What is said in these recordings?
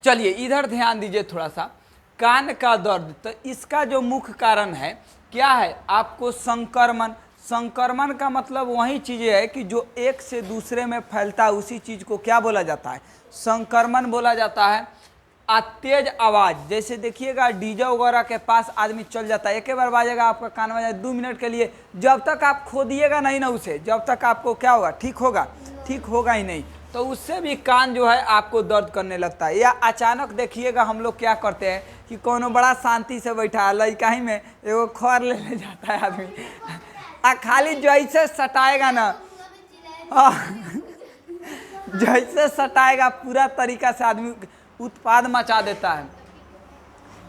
चलिए इधर ध्यान दीजिए थोड़ा सा। कान का दर्द, तो इसका जो मुख्य कारण है क्या है, आपको संक्रमण। संक्रमण का मतलब वही चीज़ें है कि जो एक से दूसरे में फैलता है, उसी चीज़ को क्या बोला जाता है, संक्रमण बोला जाता है। तेज आवाज़, जैसे देखिएगा डीजे वगैरह के पास आदमी चल जाता है, एक बार बाजेगा आपका कान बजा 2 मिनट के लिए, जब तक आप खोदिएगा नहीं ना उसे, जब तक आपको क्या होगा, ठीक होगा, ठीक होगा ही नहीं। तो उससे भी कान जो है आपको दर्द करने लगता है। या अचानक देखिएगा हम लोग क्या करते हैं कि कोनो बड़ा शांति से बैठा है, लड़का ही में एगो खर ले जाता है आदमी, खाली जैसे सटाएगा ना, जैसे सटाएगा पूरा तरीका से आदमी उत्पाद मचा देता है।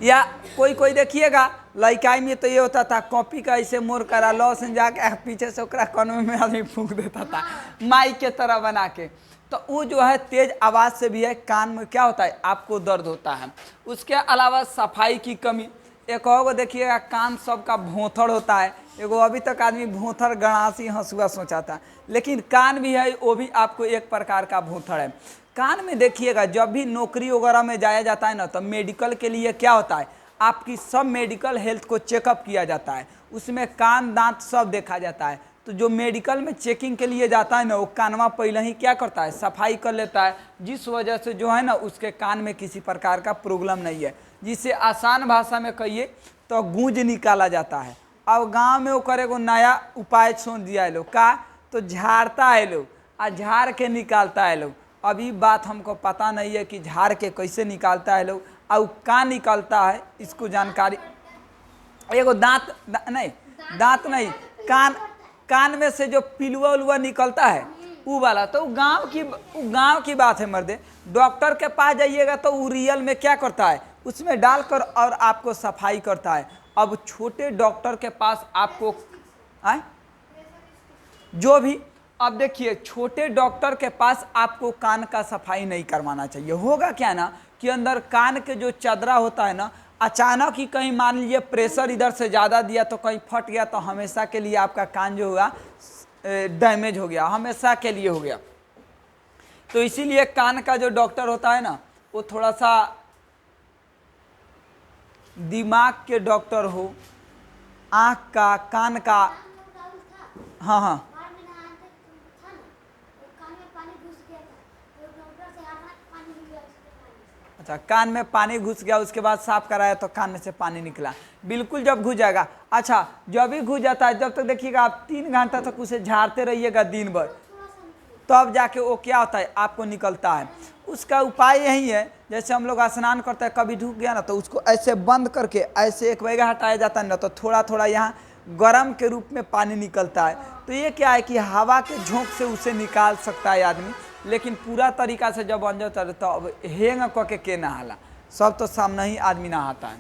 या कोई कोई देखिएगा लड़काई में तो ये होता था, कॉपी का ऐसे मोड़ करा लो से जाके पीछे से ओकरा कनवे में आदमी फूंक देता था माइक के तरह बना के। तो वो जो है तेज आवाज़ से भी है, कान में क्या होता है, आपको दर्द होता है। उसके अलावा सफाई की कमी, एक और देखिएगा कान सबका भोंथड़ होता है। एगो अभी तक आदमी भोंथड़ गणासी हंसुआ सोचा था, लेकिन कान भी है, वो भी आपको एक प्रकार का भोंथड़ है। कान में देखिएगा जब भी नौकरी वगैरह में जाया जाता है ना, तो मेडिकल के लिए क्या होता है, आपकी सब मेडिकल हेल्थ को चेकअप किया जाता है, उसमें कान दांत सब देखा जाता है। तो जो मेडिकल में चेकिंग के लिए जाता है ना, वो कानवा पहले ही क्या करता है, सफाई कर लेता है, जिस वजह से जो है ना उसके कान में किसी प्रकार का प्रॉब्लम नहीं है। जिसे आसान भाषा में कहिए तो गूंज निकाला जाता है। अब गांव में वो करे को नया उपाय छोड़ दिया है लोग का, तो झाड़ता है लोग, और झाड़ के निकालता है लोग। अभी बात हमको पता नहीं है कि झाड़ के कैसे निकालता है लोग, और कहाँ निकालता है इसको जानकारी। एगो दांत नहीं, कान में से जो पिलुआ उलुआ निकलता है वो वाला, तो गांव की बात है मर्दे। डॉक्टर के पास जाइएगा तो वो रियल में क्या करता है, उसमें डालकर और आपको सफाई करता है। अब छोटे डॉक्टर के पास आपको जो भी, अब देखिए छोटे डॉक्टर के पास आपको कान का सफाई नहीं करवाना चाहिए। होगा क्या ना कि अंदर कान के जो चदरा होता है ना, अचानक ही कहीं मान लीजिए प्रेशर इधर से ज़्यादा दिया तो कहीं फट गया, तो हमेशा के लिए आपका कान जो होगा डैमेज हो गया, हमेशा के लिए हो गया। तो इसीलिए कान का जो डॉक्टर होता है ना, वो थोड़ा सा दिमाग के डॉक्टर हो, आँख का, कान का। हाँ हाँ, अच्छा, कान में पानी घुस गया, उसके बाद साफ कराया तो कान में से पानी निकला। बिल्कुल जब घुस जाएगा, अच्छा जब भी घुस जाता है, जब तक देखिएगा आप 3 घंटा तक उसे झाड़ते रहिएगा दिन भर, तब जाके वो क्या होता है, आपको निकलता है। उसका उपाय यही है, जैसे हम लोग स्नान करते हैं, कभी ढूक गया ना तो उसको ऐसे बंद करके ऐसे एक बैगा हटाया जाता है ना, तो थोड़ा थोड़ा यहाँ गर्म के रूप में पानी निकलता है। तो ये क्या है कि हवा के झोंक से उसे निकाल सकता है आदमी, लेकिन पूरा तरीका से जब बन जाता है तो अब हेंग क के नहाला, सब तो सामने ही आदमी नहाता है।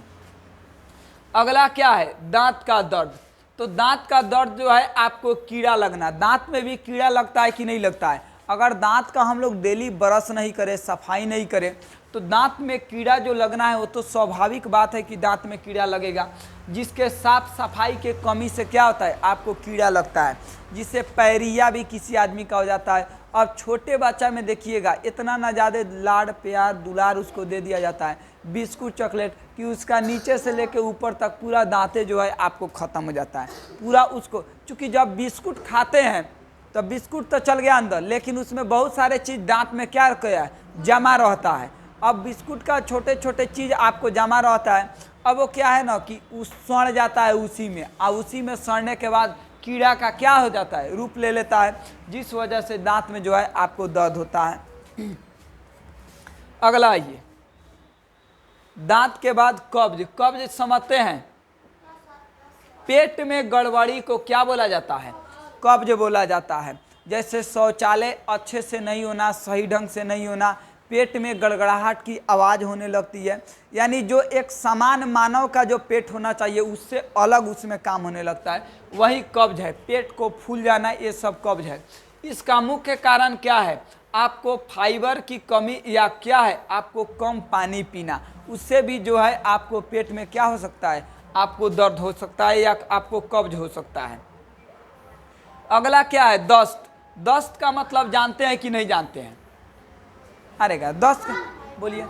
अगला क्या है, दांत का दर्द। तो दांत का दर्द जो है आपको कीड़ा लगना, दांत में भी कीड़ा लगता है कि नहीं लगता है। अगर दांत का हम लोग डेली ब्रश नहीं करें, सफाई नहीं करें, तो दांत में कीड़ा जो लगना है वो तो स्वाभाविक बात है कि दांत में कीड़ा लगेगा। जिसके साफ सफाई के कमी से क्या होता है, आपको कीड़ा लगता है, जिससे पैरिया भी किसी आदमी का हो जाता है। अब छोटे बच्चा में देखिएगा इतना ना ज़्यादा लाड प्यार दुलार उसको दे दिया जाता है, बिस्कुट चॉकलेट, कि उसका नीचे से लेके ऊपर तक पूरा दांते जो है आपको ख़त्म हो जाता है पूरा उसको। चूँकि जब बिस्कुट खाते हैं तो बिस्कुट तो चल गया अंदर, लेकिन उसमें बहुत सारे चीज़ दांत में क्या किया है, जमा रहता है। अब बिस्कुट का छोटे छोटे चीज़ आपको जमा रहता है, अब वो क्या है ना कि उस सड़ जाता है उसी में, और उसी में सड़ने के बाद कीड़ा का क्या हो जाता है, रूप ले लेता है, जिस वजह से दांत में जो है आपको दर्द होता है। अगला आइए, दांत के बाद कब्ज। कब्ज समझते हैं, पेट में गड़बड़ी को क्या बोला जाता है, कब्ज बोला जाता है। जैसे शौचालय अच्छे से नहीं होना, सही ढंग से नहीं होना, पेट में गड़गड़ाहट की आवाज़ होने लगती है, यानी जो एक समान मानव का जो पेट होना चाहिए उससे अलग उसमें काम होने लगता है, वही कब्ज है। पेट को फूल जाना, ये सब कब्ज है। इसका मुख्य कारण क्या है, आपको फाइबर की कमी, या क्या है, आपको कम पानी पीना, उससे भी जो है आपको पेट में क्या हो सकता है, आपको दर्द हो सकता है या आपको कब्ज हो सकता है। अगला क्या है, दस्त। दस्त का मतलब जानते हैं कि नहीं जानते हैं? अरे का दस्त बोलिए।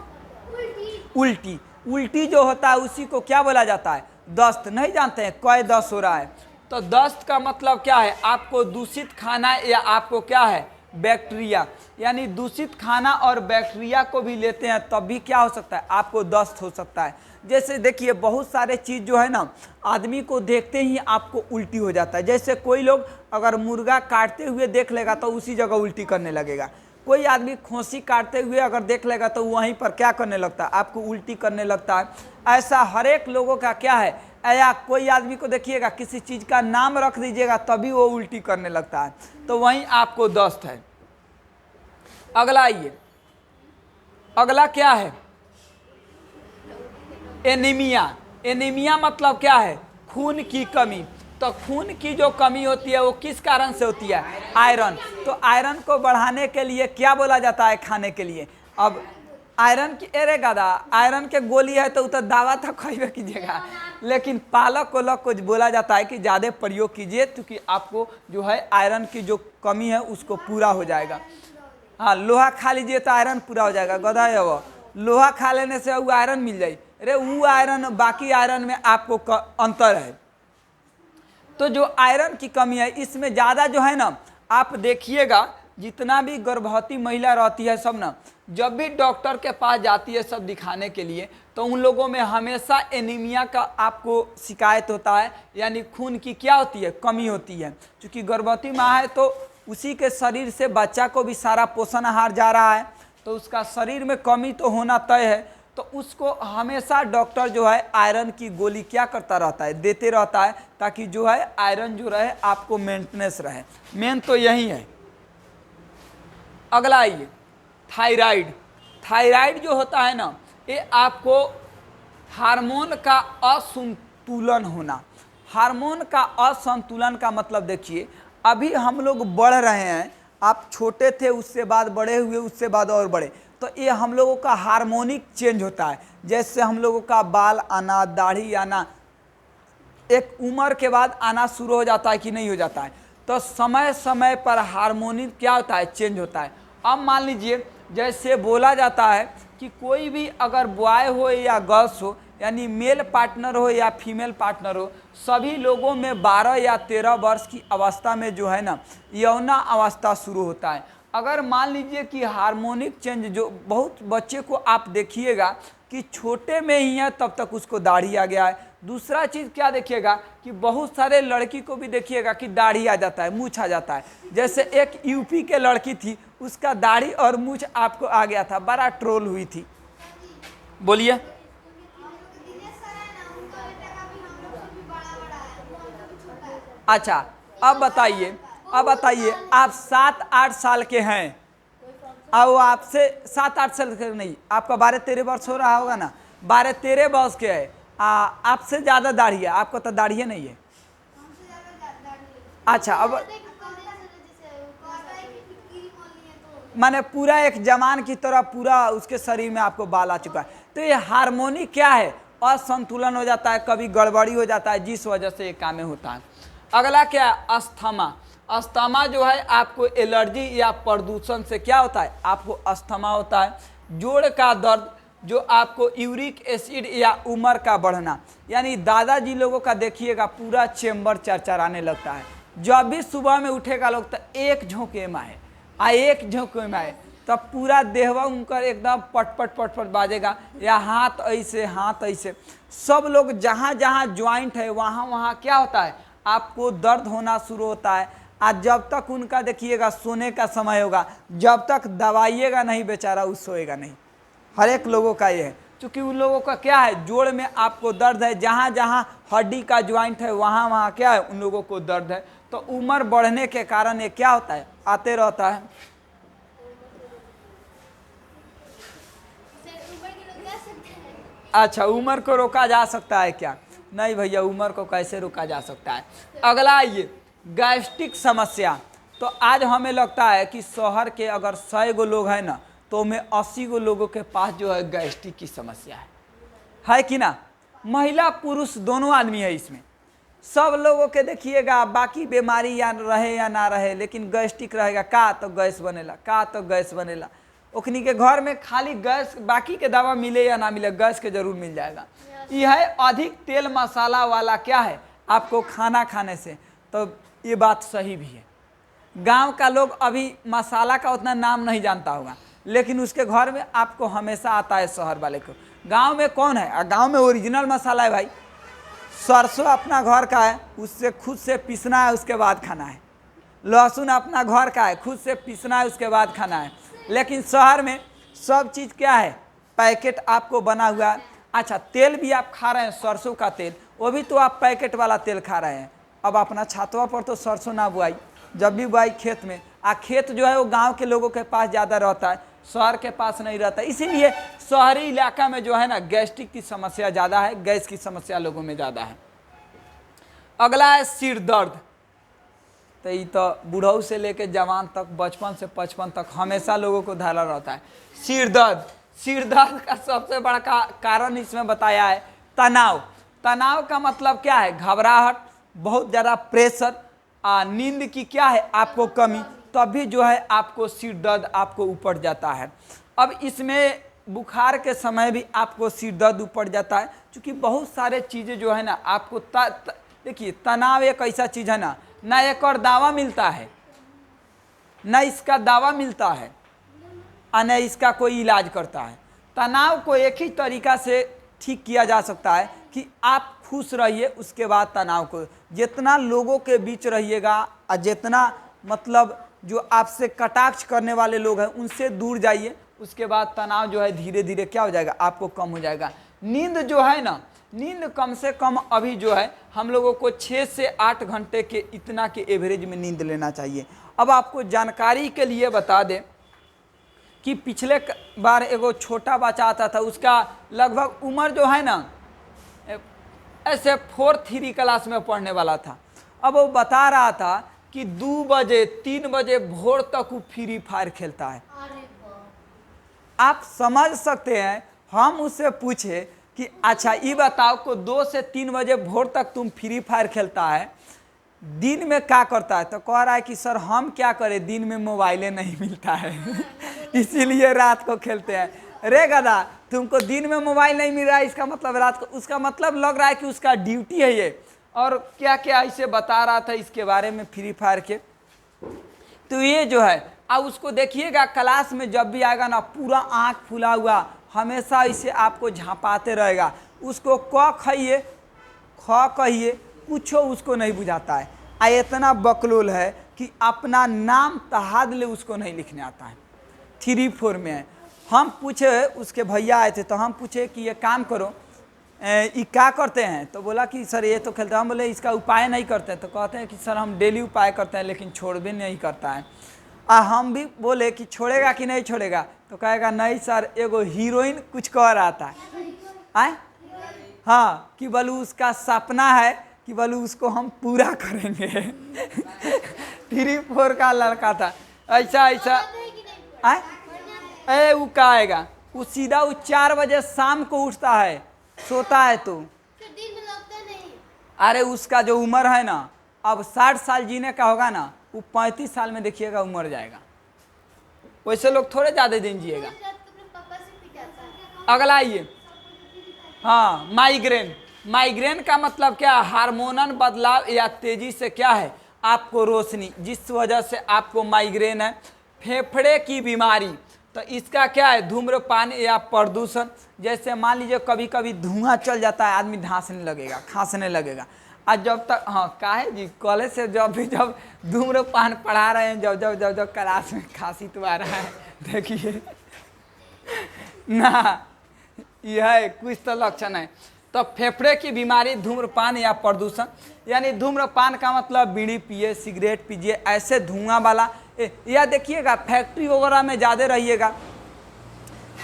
उल्टी। उल्टी जो होता है उसी को क्या बोला जाता है? दस्त। नहीं जानते हैं कई दस्त हो रहा है? तो दस्त का मतलब क्या है? आपको दूषित खाना या आपको क्या है? बैक्टीरिया, यानी दूषित खाना और बैक्टीरिया को भी लेते हैं तब भी क्या हो सकता है? आपको दस्त हो सकता है। जैसे देखिए बहुत सारे चीज़ जो है ना, आदमी को देखते ही आपको उल्टी हो जाता है। जैसे कोई लोग अगर मुर्गा काटते हुए देख लेगा तो उसी जगह उल्टी करने लगेगा। कोई आदमी खोसी काटते हुए अगर देख लेगा तो वहीं पर क्या करने लगता है? आपको उल्टी करने लगता है। ऐसा हर एक लोगों का क्या है? या कोई आदमी को देखिएगा किसी चीज़ का नाम रख दीजिएगा तभी वो उल्टी करने लगता है, तो वहीं आपको दस्त है। अगला आइए, अगला क्या है? एनीमिया। एनीमिया मतलब क्या है? खून की कमी। तो खून की जो कमी होती है वो किस कारण से होती है? आयरन। तो आयरन को बढ़ाने के लिए क्या बोला जाता है खाने के लिए? अब आयरन की, अरे गादा, आयरन के गोली है तो उतर दावा तो खाइए कीजिएगा, लेकिन पालक वालक कुछ बोला जाता है कि ज़्यादा प्रयोग कीजिए क्योंकि आपको जो है आयरन की जो कमी है उसको पूरा हो जाएगा। हाँ, लोहा खा लीजिए तो आयरन पूरा हो जाएगा। गधा है वो, लोहा खा लेने से वो आयरन मिल जाए? अरे वो आयरन बाकी आयरन में आपको अंतर है। तो जो आयरन की कमी है इसमें ज़्यादा जो है ना, आप देखिएगा जितना भी गर्भवती महिला रहती है सब ना, जब भी डॉक्टर के पास जाती है सब दिखाने के लिए, तो उन लोगों में हमेशा एनीमिया का आपको शिकायत होता है, यानी खून की क्या होती है? कमी होती है। क्योंकि गर्भवती माँ है तो उसी के शरीर से बच्चा को भी सारा पोषण आहार जा रहा है, तो उसका शरीर में कमी तो होना तय है। तो उसको हमेशा डॉक्टर जो है आयरन की गोली क्या करता रहता है? देते रहता है, ताकि जो है आयरन जो रहे आपको मेंटेनेंस रहे। मेन तो यही है। अगला आइए, थायराइड। थायराइड जो होता है ना, ये आपको हार्मोन का असंतुलन होना। हार्मोन का असंतुलन का मतलब देखिए, अभी हम लोग बढ़ रहे हैं, आप छोटे थे उससे बाद बड़े हुए, उससे बाद और बड़े, तो ये हम लोगों का हार्मोनिक चेंज होता है। जैसे हम लोगों का बाल आना, दाढ़ी आना एक उम्र के बाद आना शुरू हो जाता है कि नहीं हो जाता है? तो समय समय पर हार्मोनिक क्या होता है? चेंज होता है। अब मान लीजिए जैसे बोला जाता है कि कोई भी अगर बॉय हो या गर्ल्स हो, यानी मेल पार्टनर हो या फीमेल पार्टनर हो, सभी लोगों में 12 या 13 वर्ष की अवस्था में जो है ना, यौना अवस्था शुरू होता है। अगर मान लीजिए कि हार्मोनिक चेंज, जो बहुत बच्चे को आप देखिएगा कि छोटे में ही है तब तक उसको दाढ़ी आ गया है। दूसरा चीज़ क्या देखिएगा कि बहुत सारे लड़की को भी देखिएगा कि दाढ़ी आ जाता है, मूछ आ जाता है। जैसे एक यूपी के लड़की थी, उसका दाढ़ी और मूछ आपको आ गया था, बड़ा ट्रोल हुई थी। बोलिए। अच्छा, अब बताइए, आप 7-8 साल के हैं, अब आपसे 7-8 साल के नहीं, आपका 12-13 वर्ष हो रहा होगा ना, 12-13 वर्ष के है, आपसे ज़्यादा दाढ़ी है, आपको तो दाढ़ी नहीं है। अच्छा, अब माने पूरा एक जवान की तरह पूरा उसके शरीर में आपको बाल आ चुका है। तो ये हार्मोनी क्या है? असंतुलन हो जाता है, कभी गड़बड़ी हो जाता है, जिस वजह से ये काम होता है। अगला क्या है? अस्थमा। अस्थमा जो है आपको एलर्जी या प्रदूषण से क्या होता है? आपको अस्थमा होता है। जोड़ का दर्द, जो आपको यूरिक एसिड या उम्र का बढ़ना, यानी दादाजी लोगों का देखिएगा पूरा चेम्बर चरचराने लगता है। जब भी सुबह में उठेगा लोग तो एक झोंके में आए, एक झोंके में आए, तब पूरा देहवा उनका एकदम पटपट पटपट बाजेगा, या हाथ ऐसे सब लोग जहाँ जहाँ ज्वाइंट है वहाँ वहाँ क्या होता है? आपको दर्द होना शुरू होता है। आज जब तक उनका देखिएगा सोने का समय होगा, जब तक दवाइएगा नहीं बेचारा उस सोएगा नहीं। हर एक लोगों का ये है, क्योंकि उन लोगों का क्या है? जोड़ में आपको दर्द है, जहाँ जहाँ हड्डी का ज्वाइंट है वहाँ वहाँ क्या है? उन लोगों को दर्द है। तो उम्र बढ़ने के कारण ये क्या होता है? आते रहता है। अच्छा, उम्र को रोका जा सकता है क्या? नहीं भैया, उम्र को कैसे रोका जा सकता है? अगला ये गैस्ट्रिक समस्या। तो आज हमें लगता है कि शहर के अगर 100 गो लोग हैं ना, तो में 80 गो लोगों के पास जो है गैस्ट्रिक की समस्या है कि ना? महिला पुरुष दोनों आदमी है इसमें। सब लोगों के देखिएगा बाकी बीमारी या रहे या ना रहे, लेकिन गैस्ट्रिक रहेगा का तो गैस बनेला, का तो गैस बनेला। ओखनी के घर में खाली गैस, बाकी के दवा मिले या ना मिले गैस के जरूर मिल जाएगा। यह है अधिक तेल मसाला वाला क्या है आपको खाना खाने से, तो ये बात सही भी है। गांव का लोग अभी मसाला का उतना नाम नहीं जानता होगा, लेकिन उसके घर में आपको हमेशा आता है शहर वाले को। गांव में कौन है, गांव में ओरिजिनल मसाला है भाई, सरसों अपना घर का है, उससे खुद से पीसना है, उसके बाद खाना है। लहसुन अपना घर का है, खुद से पीसना है, उसके बाद खाना है। लेकिन शहर में सब चीज़ क्या है, पैकेट आपको बना हुआ है। अच्छा, तेल भी आप खा रहे हैं सरसों का तेल, वो भी तो आप पैकेट वाला तेल खा रहे हैं। अब अपना छातवा पर तो सरसों ना बुआई, जब भी बुआई खेत में, खेत जो है वो गांव के लोगों के पास ज़्यादा रहता है, शहर के पास नहीं रहता। इसीलिए शहरी इलाका में जो है ना गैस्ट्रिक की समस्या ज़्यादा है, गैस की समस्या लोगों में ज़्यादा है। अगला है सिर दर्द। तो ये तो बूढ़ऊ से लेकर जवान तक, बचपन से 55 तक हमेशा लोगों को धरा रहता है सिर दर्द। सिर दर्द का सबसे बड़ा कारण इसमें बताया है तनाव। तनाव का मतलब क्या है, घबराहट, बहुत ज़्यादा प्रेशर, नींद की क्या है आपको कमी, तभी जो है आपको सिर दर्द आपको उपड़ जाता है। अब इसमें बुखार के समय भी आपको सिर दर्द उपड़ जाता है, क्योंकि बहुत सारे चीज़ें जो है ना आपको देखिए तनाव एक ऐसा चीज़ है ना एक और दावा मिलता है, न इसका दावा मिलता है और न इसका कोई इलाज करता है। तनाव को एक ही तरीका से ठीक किया जा सकता है कि आप खुश रहिए, उसके बाद तनाव को, जितना लोगों के बीच रहिएगा और जितना मतलब जो आपसे कटाक्ष करने वाले लोग हैं उनसे दूर जाइए, उसके बाद तनाव जो है धीरे धीरे क्या हो जाएगा, आपको कम हो जाएगा। नींद जो है ना, नींद कम से कम अभी जो है हम लोगों को 6 से 8 घंटे के इतना के एवरेज में नींद लेना चाहिए। अब आपको जानकारी के लिए बता दें कि पिछले बार एगो छोटा बच्चा आता था, उसका लगभग उम्र जो है ना ऐसे 4-3 क्लास में पढ़ने वाला था। अब वो बता रहा था कि 2 बजे 3 बजे भोर तक वो फ्री फायर खेलता है। आप समझ सकते हैं, हम उससे पूछे कि अच्छा ये बताओ को 2 से 3 बजे भोर तक तुम फ्री फायर खेलता है, दिन में क्या करता है, तो कह रहा है कि सर हम क्या करें, दिन में मोबाइलें नहीं मिलता है इसीलिए रात को खेलते हैं। रे गधा, तुमको दिन में मोबाइल नहीं मिल रहा है, इसका मतलब रात को, उसका मतलब लग रहा है कि उसका ड्यूटी है ये, और क्या क्या ऐसे बता रहा था इसके बारे में फ्री फायर के। तो ये जो है अब उसको देखिएगा क्लास में जब भी आएगा ना, पूरा आँख फुला हुआ, हमेशा इसे आपको झांपाते रहेगा। उसको क खाइए ख कहिए, कुछ उसको नहीं बुझाता है। इतना बकलोल है कि अपना नाम तहादले उसको नहीं लिखने आता है। 3-4 में है। हम पूछे, उसके भैया आए थे तो हम पूछे कि ये काम करो, ये क्या करते हैं, तो बोला कि सर ये तो खेलते हैं। हम बोले इसका उपाय नहीं करते हैं, तो कहते हैं कि सर हम डेली उपाय करते हैं लेकिन छोड़ भी नहीं करता है। हम भी बोले कि छोड़ेगा कि नहीं छोड़ेगा, तो कहेगा नहीं सर, एगो हीरोइन कुछ कह रहा था आए, हाँ, कि बोलू उसका सपना है कि बोलू उसको हम पूरा करेंगे 3-4 का लड़का था, ऐसा ऐसा आए। वो क्या आएगा, वो सीधा वो 4 बजे शाम को उठता है, सोता है तो अरे उसका जो उम्र है ना, अब 60 साल जीने का होगा ना, वो 35 साल में देखिएगा उमर जाएगा। वैसे लोग थोड़े ज़्यादा दिन जिएगा। अगला आइए, हाँ, माइग्रेन। माइग्रेन का मतलब क्या है, हार्मोनल बदलाव या तेजी से क्या है आपको रोशनी, जिस वजह से आपको माइग्रेन है। फेफड़े की बीमारी, तो इसका क्या है, धूम्रपान या प्रदूषण। जैसे मान लीजिए कभी कभी धुआं चल जाता है, आदमी धांसने लगेगा, खांसने लगेगा। आज जब तक, हाँ काहे जी, कॉलेज से जब धूम्रपान पढ़ा रहे हैं, जब क्लास में खांसी तो आ रहा है, देखिए ना, यह कुछ तो लक्षण है। तो फेफड़े की बीमारी, धूम्रपान या प्रदूषण, यानी धूम्रपान का मतलब बीड़ी पिए, सिगरेट पीजिए, ऐसे धुआं वाला, या देखिएगा फैक्ट्री वगैरह में ज़्यादा रहिएगा।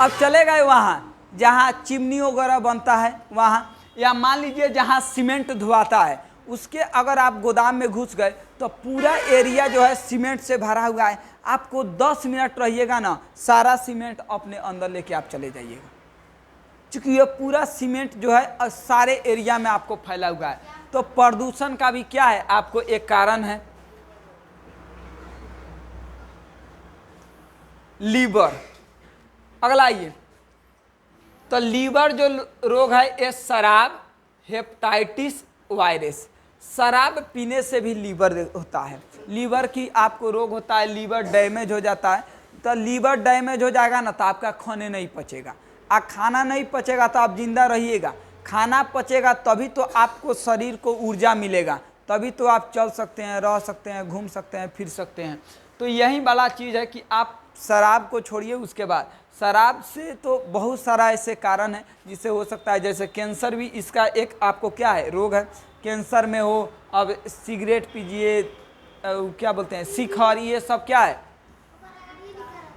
अब चले गए वहाँ जहाँ चिमनी वगैरह बनता है वहाँ, या मान लीजिए जहाँ सीमेंट धुआता है, उसके अगर आप गोदाम में घुस गए तो पूरा एरिया जो है सीमेंट से भरा हुआ है। आपको 10 मिनट रहिएगा ना, सारा सीमेंट अपने अंदर लेके आप चले जाइएगा, क्योंकि ये पूरा सीमेंट जो है सारे एरिया में आपको फैला हुआ है। तो प्रदूषण का भी क्या है, आपको एक कारण है। लीवर, अगला आइए, तो लीवर जो रोग है ये शराब, हेपेटाइटिस वायरस, शराब पीने से भी लीवर होता है, लीवर की आपको रोग होता है, लीवर डैमेज हो जाता है। तो लीवर डैमेज हो जाएगा ना तो आपका खाने नहीं पचेगा, आ खाना नहीं पचेगा तो आप जिंदा रहिएगा, खाना पचेगा तभी तो आपको शरीर को ऊर्जा मिलेगा, तभी तो आप चल सकते हैं, रह सकते हैं, घूम सकते हैं, फिर सकते हैं। तो यही वाला चीज़ है कि आप शराब को छोड़िए। उसके बाद शराब से तो बहुत सारा ऐसे कारण है जिससे हो सकता है, जैसे कैंसर भी इसका एक आपको क्या है रोग है, कैंसर में हो। अब सिगरेट पीजिए, क्या बोलते हैं शिखर, ये सब क्या है,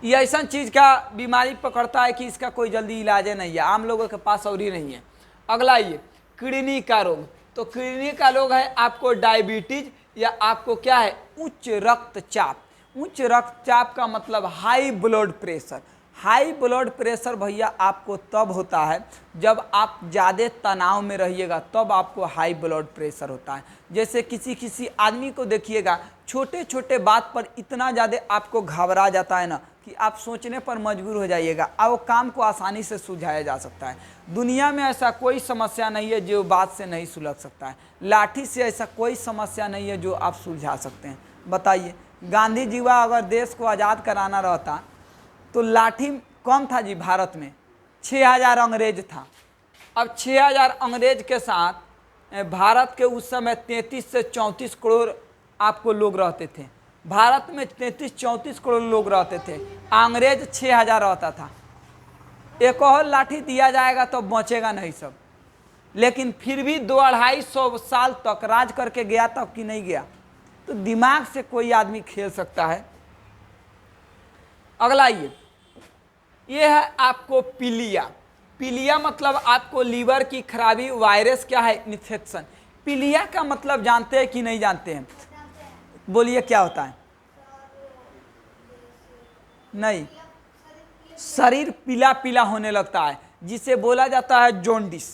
ये ऐसा चीज़ का बीमारी पकड़ता है कि इसका कोई जल्दी इलाज नहीं है, आम लोगों के पास और ही नहीं है। अगला ये किडनी का रोग, तो किडनी का रोग है आपको डायबिटीज या आपको क्या है उच्च रक्तचाप। उच्च रक्तचाप का मतलब high blood pressure. High blood pressure भैया आपको तब होता है जब आप ज़्यादा तनाव में रहिएगा, तब आपको हाई ब्लड प्रेशर होता है। जैसे किसी आदमी को देखिएगा, छोटे छोटे बात पर इतना ज़्यादा आपको घबरा जाता है ना कि आप सोचने पर मजबूर हो जाइएगा, और वो काम को आसानी से सुलझाया जा सकता है। दुनिया में ऐसा कोई समस्या नहीं है जो बात से नहीं सुलझ सकता है, लाठी से ऐसा कोई समस्या नहीं है जो आप सुलझा सकते हैं। बताइए, गांधी जी वा अगर देश को आज़ाद कराना रहता तो लाठी कम था जी, भारत में 6000 अंग्रेज था। अब 6000 अंग्रेज के साथ भारत के उस समय 33 से 34 करोड़ आपको लोग रहते थे। भारत में 33-34 करोड़ लोग रहते थे, अंग्रेज 6000 रहता था। एक और लाठी दिया जाएगा तो बचेगा नहीं सब, लेकिन फिर भी 200-250 साल तक राज करके गया तब कि नहीं गया। तो दिमाग से कोई आदमी खेल सकता है। अगला ये है आपको पीलिया। पीलिया मतलब आपको लीवर की खराबी, वायरस क्या है इन्फेक्शन। पीलिया का मतलब जानते हैं कि नहीं जानते हैं, बोलिए क्या होता है। नहीं, शरीर पीला पीला होने लगता है जिसे बोला जाता है जॉन्डिस।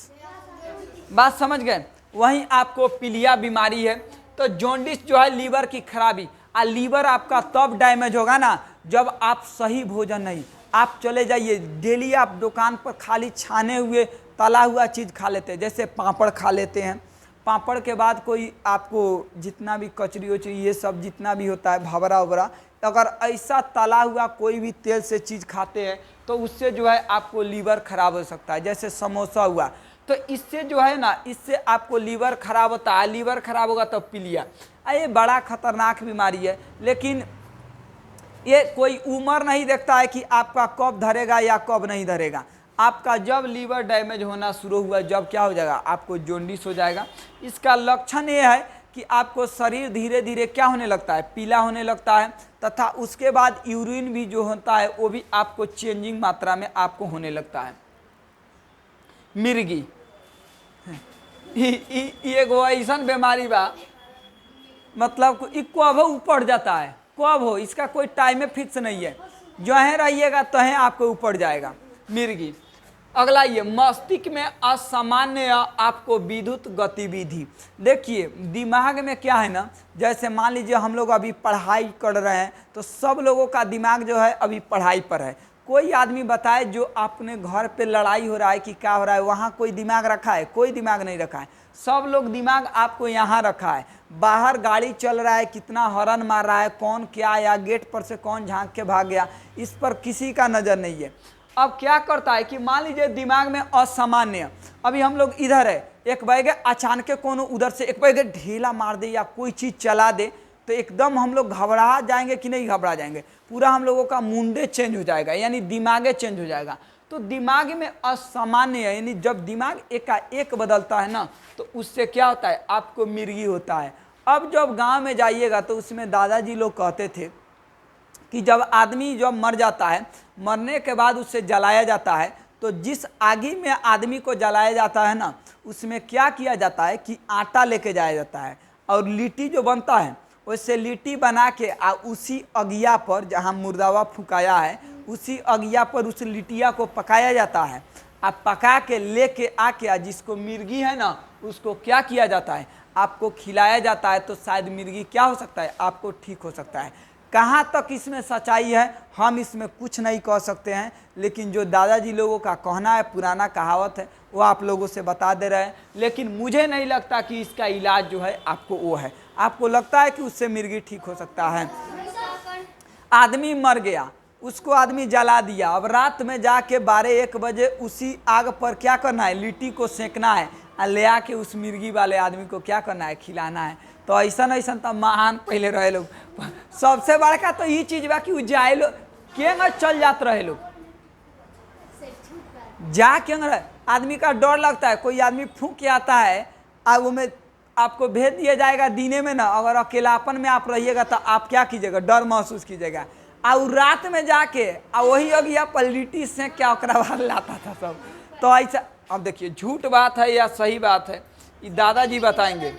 बात समझ गए, वहीं आपको पीलिया बीमारी है। तो जॉन्डिस जो है लीवर की खराबी, और लीवर आपका तब डैमेज होगा ना जब आप सही भोजन नहीं, आप चले जाइए डेली आप दुकान पर खाली छाने हुए तला हुआ चीज़ खा लेते हैं, जैसे पापड़ खा लेते हैं, पापड़ के बाद कोई आपको जितना भी कचरी वचरी ये सब जितना भी होता है भवरा उबरा, अगर ऐसा तला हुआ कोई भी तेल से चीज़ खाते हैं तो उससे जो है आपको लीवर खराब हो सकता है। जैसे समोसा हुआ, तो इससे जो है ना, इससे आपको लीवर खराब होता है। लीवर खराब होगा तो पीलिया, ये बड़ा खतरनाक बीमारी है। लेकिन ये कोई उम्र नहीं देखता है कि आपका कब धरेगा या कब नहीं धरेगा। आपका जब लीवर डैमेज होना शुरू हुआ, जब क्या हो जाएगा आपको जॉन्डिस हो जाएगा। इसका लक्षण ये है कि आपको शरीर धीरे धीरे क्या होने लगता है, पीला होने लगता है, तथा उसके बाद यूरिन भी जो होता है वो भी आपको चेंजिंग मात्रा में आपको होने लगता है। मिर्गी एगो ऐसा बीमारी बा, मतलब कब ऊपर जाता है, कब हो इसका कोई टाइम फिक्स नहीं है, जहें रहिएगा तहें आपको ऊपर जाएगा मिर्गी। अगला ये मस्तिष्क में असामान्य आपको विद्युत गतिविधि। देखिए दिमाग में क्या है ना, जैसे मान लीजिए हम लोग अभी पढ़ाई कर रहे हैं तो सब लोगों का दिमाग जो है अभी पढ़ाई पर है। कोई आदमी बताए जो अपने घर पे लड़ाई हो रहा है कि क्या हो रहा है, वहाँ कोई दिमाग रखा है? कोई दिमाग नहीं रखा है। सब लोग दिमाग आपको यहाँ रखा है। बाहर गाड़ी चल रहा है, कितना हॉर्न मार रहा है, कौन क्या आया, गेट पर से कौन झांक के भाग गया, इस पर किसी का नज़र नहीं है। अब क्या करता है कि मान लीजिए दिमाग में असामान्य, अभी हम लोग इधर है, एक बैग अचानक कोनो उधर से एक बैग ढीला मार दे या कोई चीज़ चला दे तो एकदम हम लोग घबरा जाएंगे कि नहीं घबरा जाएंगे, पूरा हम लोगों का मुंडे चेंज हो जाएगा, यानी दिमागे चेंज हो जाएगा। तो दिमाग में असामान्य है, यानी जब दिमाग एकाएक बदलता है ना तो उससे क्या होता है, आपको मिर्गी होता है। अब जब गांव में जाइएगा तो उसमें दादाजी लोग कहते थे कि जब आदमी जब मर जाता है, मरने के बाद उससे जलाया जाता है, तो जिस आगी में आदमी को जलाया जाता है ना उसमें क्या किया जाता है कि आटा लेके जाया जाता है और लिट्टी जो बनता है उससे लिट्टी बना के उसी अगिया पर जहाँ मुर्दावा फुकाया है उसी अगिया पर उस लिट्टिया को पकाया जाता है। आप पका के लेके आके जिसको मिर्गी है ना उसको क्या किया जाता है, आपको खिलाया जाता है। तो शायद मिर्गी क्या हो सकता है, आपको ठीक हो सकता है। कहाँ तक इसमें सच्चाई है हम इसमें कुछ नहीं कह सकते हैं, लेकिन जो दादाजी लोगों का कहना है, पुराना कहावत है, वो आप लोगों से बता दे रहे हैं। लेकिन मुझे नहीं लगता कि इसका इलाज जो है आपको वो है। आपको लगता है कि उससे मिर्गी ठीक हो सकता है। आदमी मर गया, उसको आदमी जला दिया, अब रात में जाके 12-1 बजे उसी आग पर क्या करना है, लिट्टी को सेकना है और ले आके उस मिर्गी वाले आदमी को क्या करना है, खिलाना है। तो ऐसा ऐसा तो महान पहले रहे लोग। सबसे बड़का तो ये चीज़ बा कि उ जाए लोग के चल जात रहे लोग, जा के आदमी का डर लगता है। कोई आदमी फूंक के आता है और वो में आपको भेज दिया जाएगा दीने में ना, अगर अकेलापन में आप रहिएगा तो आप क्या कीजिएगा, डर महसूस कीजिएगा। और रात में जाके वही अगिया पर लिट्टी से क्या ओकरा बाद लाता था सब। तो ऐसा अब देखिए झूठ बात है या सही बात है ये दादाजी बताएंगे।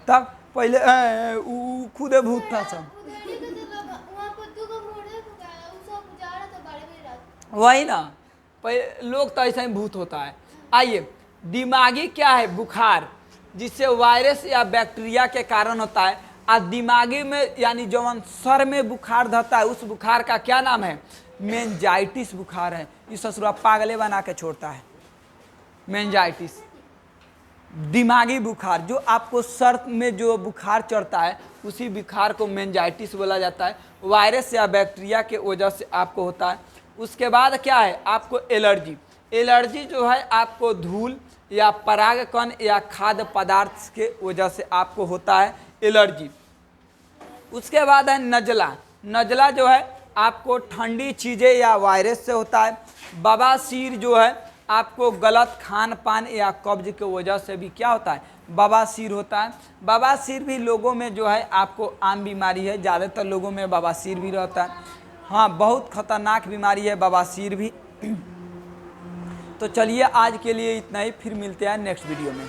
तब पहले खुदे भूत था सब, वही ना, पहले लोग तो ऐसा ही भूत होता है। आइए, दिमागी क्या है, बुखार, जिससे वायरस या बैक्टीरिया के कारण होता है। और दिमागी में यानी जवन सर में बुखार धरता है, उस बुखार का क्या नाम है, मेंजाइटिस बुखार है। ये ससुरा पागले बना के छोड़ता है। मेंजाइटिस दिमागी बुखार, जो आपको सर में जो बुखार चढ़ता है उसी बुखार को मेंजाइटिस बोला जाता है। वायरस या बैक्टीरिया के वजह से आपको होता है। उसके बाद क्या है, आपको एलर्जी। एलर्जी जो है आपको धूल या परागकण या खाद्य पदार्थ के वजह से आपको होता है एलर्जी। उसके बाद है नज़ला। नज़ला जो है आपको ठंडी चीज़ें या वायरस से होता है। बवासीर जो है आपको गलत खान पान या कब्ज की वजह से भी क्या होता है, बवासीर होता है। बवासीर भी लोगों में जो है आपको आम बीमारी है, ज़्यादातर लोगों में बवासीर भी रहता है। हाँ, बहुत खतरनाक बीमारी है बवासीर भी। तो चलिए आज के लिए इतना ही, फिर मिलते हैं नेक्स्ट वीडियो में।